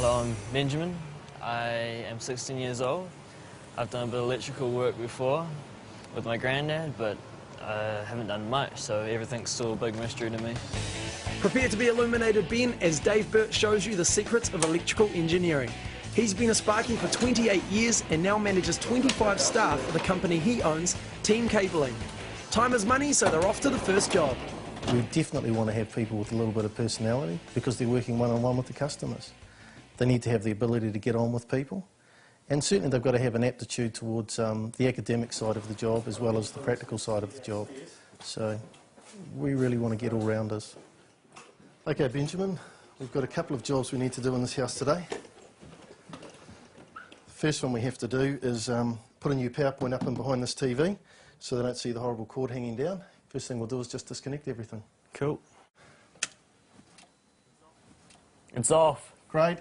Hello, I'm Benjamin. I am 16 years old. I've done a bit of electrical work before with my granddad, but I haven't done much, so everything's still a big mystery to me. Prepare to be illuminated, Ben, as Dave Burt shows you the secrets of electrical engineering. He's been a Sparky for 28 years and now manages 25 staff at the company he owns, Team Cabling. Time is money, so they're off to the first job. We definitely want to have people with a little bit of personality because they're working one-on-one with the customers. They need to have the ability to get on with people, and certainly they've got to have an aptitude towards the academic side of the job as well as the practical side of the job. So we really want to get all-rounders. Okay, Benjamin, we've got a couple of jobs we need to do in this house today. First one we have to do is put a new PowerPoint up and behind this TV so they don't see the horrible cord hanging down. First thing we'll do is just disconnect everything. Cool. It's off. Great.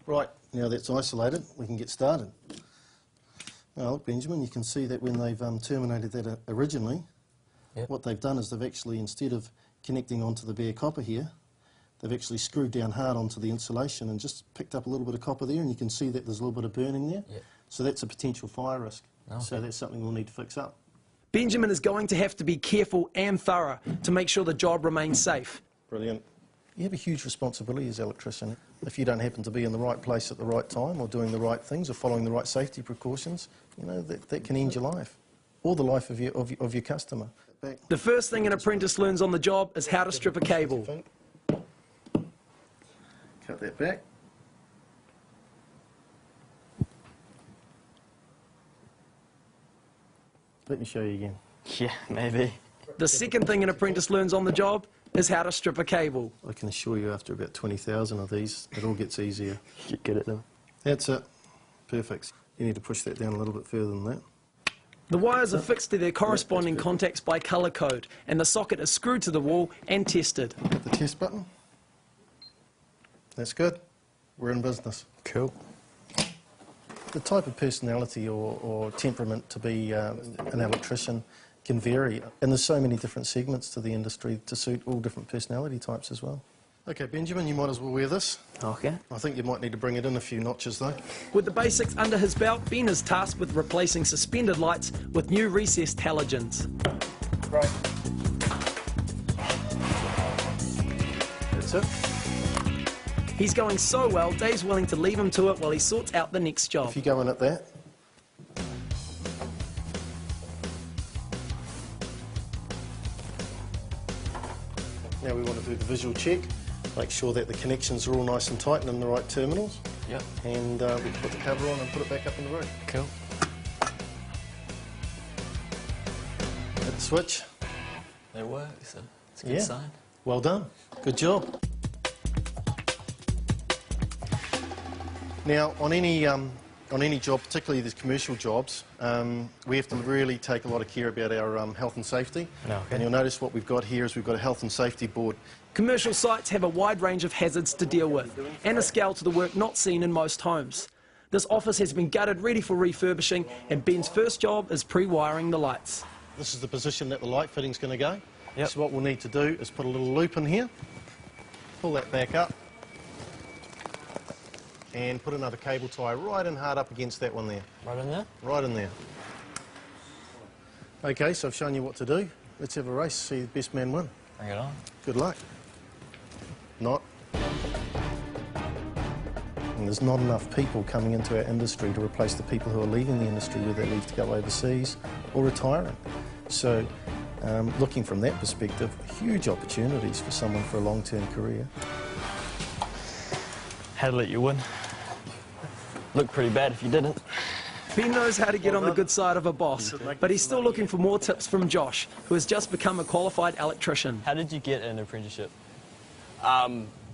Right, now that's isolated, we can get started. Now look, Benjamin, you can see that when they've terminated that originally, what they've done is they've actually, instead of connecting onto the bare copper here, they've actually screwed down hard onto the insulation and just picked up a little bit of copper there, and you can see that there's a little bit of burning there. So that's a potential fire risk. So that's something we'll need to fix up. Benjamin is going to have to be careful and thorough to make sure the job remains safe. Brilliant. You have a huge responsibility as an electrician. If you don't happen to be in the right place at the right time or doing the right things or following the right safety precautions, you know, that can end your life or the life of your customer. The first thing an apprentice learns on the job is how to strip a cable. Cut that back. Let me show you again. Yeah, maybe. The second thing an apprentice learns on the job is how to strip a cable. I can assure you after about 20,000 of these, it all gets easier. You get it though. That's it. Perfect. You need to push that down a little bit further than that. The wires are fixed to their corresponding contacts by colour code, and the socket is screwed to the wall and tested. Hit the test button. That's good. We're in business. Cool. The type of personality or temperament to be an electrician can vary, and there's so many different segments to the industry to suit all different personality types as well. Okay, Benjamin, you might as well wear this. Okay. I think you might need to bring it in a few notches though. With the basics under his belt, Ben is tasked with replacing suspended lights with new recessed halogens. Right. That's it. He's going so well, Dave's willing to leave him to it while he sorts out the next job. If you go in at that. Now we want to do the visual check, make sure that the connections are all nice and tight and in the right terminals. Yep. And we can put the cover on and put it back up in the room. Cool. Hit the switch. They work, so it's a good sign. Well done. Good job. Now, on any job, particularly these commercial jobs, we have to really take a lot of care about our health and safety. Okay. And you'll notice what we've got here is we've got a health and safety board. Commercial sites have a wide range of hazards to deal with, and a scale to the work not seen in most homes. This office has been gutted, ready for refurbishing, and Ben's first job is pre-wiring the lights. This is the position that the light fitting's going to go. Yep. So what we'll need to do is put a little loop in here, pull that back up, and put another cable tie right in hard up against that one there. Right in there? Right in there. Okay, so I've shown you what to do. Let's have a race, see the best man win. Bring it on. Good luck. Not. And there's not enough people coming into our industry to replace the people who are leaving the industry, whether they leave to go overseas or retiring. So, looking from that perspective, huge opportunities for someone for a long-term career. Had to let you win. Looked pretty bad if you didn't. Ben knows how to get on the good side of a boss, but he's still looking for more tips from Josh, who has just become a qualified electrician. How did you get an apprenticeship?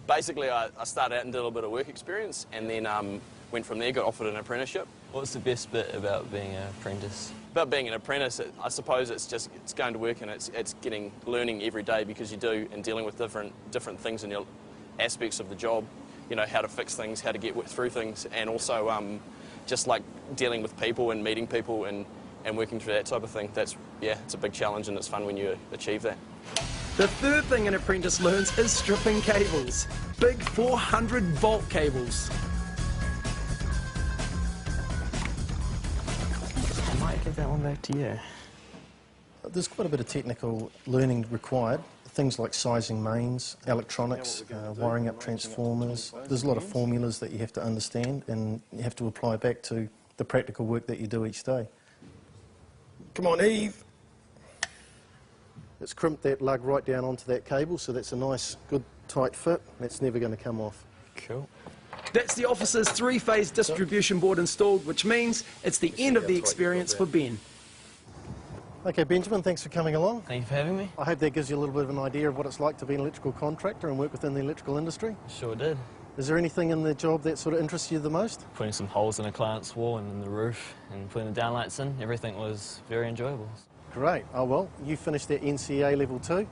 Basically, I started out and did a little bit of work experience, and then went from there, got offered an apprenticeship. What's the best bit about being an apprentice? About being an apprentice, I suppose it's going to work, and it's learning every day, because you do, and dealing with different things in your aspects of the job. You know, how to fix things, how to get through things, and also just like dealing with people and meeting people and working through that type of thing. It's a big challenge, and it's fun when you achieve that. The third thing an apprentice learns is stripping cables. Big 400-volt cables. I might give that one back to you. There's quite a bit of technical learning required. Things like sizing mains, electronics, wiring up transformers. There's a lot of formulas that you have to understand and you have to apply back to the practical work that you do each day. Come on, Eve. Let's crimp that lug right down onto that cable, so that's a nice, good, tight fit. That's never going to come off. Cool. That's the officer's three-phase distribution board installed, which means it's the end of the experience for Ben. Okay, Benjamin, thanks for coming along. Thank you for having me. I hope that gives you a little bit of an idea of what it's like to be an electrical contractor and work within the electrical industry. Sure did. Is there anything in the job that sort of interests you the most? Putting some holes in a client's wall and in the roof and putting the downlights in, everything was very enjoyable. Great. Oh well, you finish that NCA level 2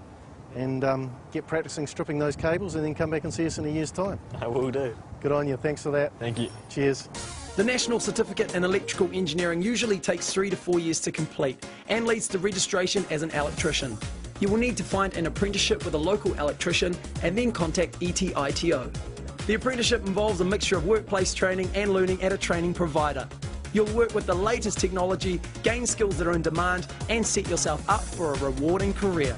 and get practicing stripping those cables and then come back and see us in a year's time. I will do. Good on you. Thanks for that. Thank you. Cheers. The National Certificate in Electrical Engineering usually takes 3 to 4 years to complete and leads to registration as an electrician. You will need to find an apprenticeship with a local electrician and then contact ETITO. The apprenticeship involves a mixture of workplace training and learning at a training provider. You'll work with the latest technology, gain skills that are in demand and set yourself up for a rewarding career.